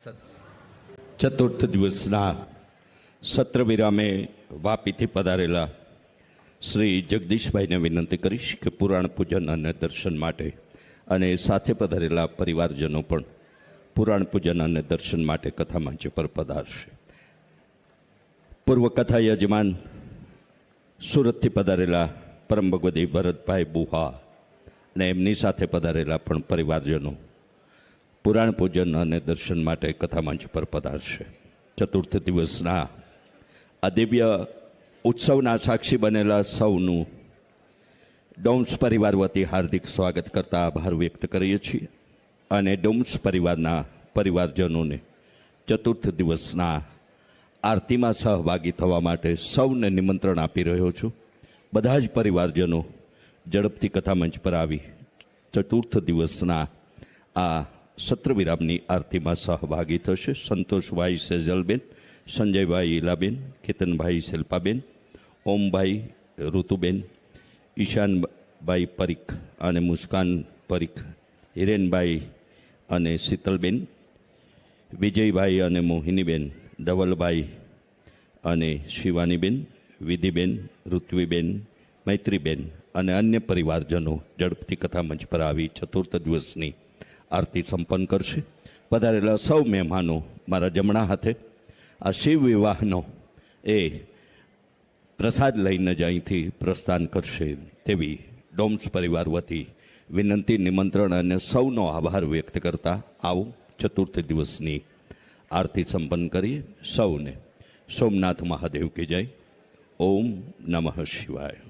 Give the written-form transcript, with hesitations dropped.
ચતુર્થ દિવસના સત્ર વિરામે વાપીથી પધારેલા શ્રી જગદીશભાઈને વિનંતી કરીશ કે પુરાણ પૂજન અને દર્શન માટે અને સાથે પધારેલા પરિવારજનો પણ પુરાણ પૂજન અને દર્શન માટે કથા મંચ પર પધારશે. પૂર્વ કથા યજમાન સુરતથી પધારેલા પરમ ભગવદી ભરતભાઈ બુહા અને એમની સાથે પધારેલા પણ પરિવારજનો પુરાણ પૂજન અને દર્શન માટે કથા મંચ પર પધારશે. ચતુર્થ દિવસના આ દિવ્ય ઉત્સવના સાક્ષી બનેલા સૌનું ડોમ્સ પરિવાર વતી હાર્દિક સ્વાગત કરતા આભાર વ્યક્ત કરીએ છીએ અને ડોમ્સ પરિવારના પરિવારજનોને ચતુર્થ દિવસના આરતીમાં સહભાગી થવા માટે સૌને નિમંત્રણ આપી રહ્યો છું. બધા જ પરિવારજનો ઝડપથી કથા મંચ પર આવી ચતુર્થ દિવસના આ સત્ર વિરામની આરતીમાં સહભાગી થશે. સંતોષભાઈ સેજલબેન, સંજયભાઈ ઈલાબેન, કેતનભાઈ શિલ્પાબેન, ઓમભાઈ ઋતુબેન, ઈશાનભાઈ પરીખ અને મુસ્કાન પરીખ, હિરેનભાઈ અને શીતલબેન, વિજયભાઈ અને મોહિનીબેન, ધવલભાઈ અને શિવાનીબેન, વિધિબેન, ઋત્વીબેન, મૈત્રીબેન અને અન્ય પરિવારજનો ઝડપથી કથા મંચ પર આવી ચતુર્થ દિવસની આરતી સંપન્ન કરશે. પધારેલા સૌ મહેમાનો મારા જમણા હાથે આ શિવ વિવાહનો એ પ્રસાદ લઈને જ અહીંથી પ્રસ્થાન કરશે તેવી ડોમ્સ પરિવાર વતી વિનંતી, નિમંત્રણ અને સૌનો આભાર વ્યક્ત કરતા આવો ચતુર્થ દિવસની આરતી સંપન્ન કરીએ. સૌને સોમનાથ મહાદેવ કી જય. ઓમ નમઃ શિવાય.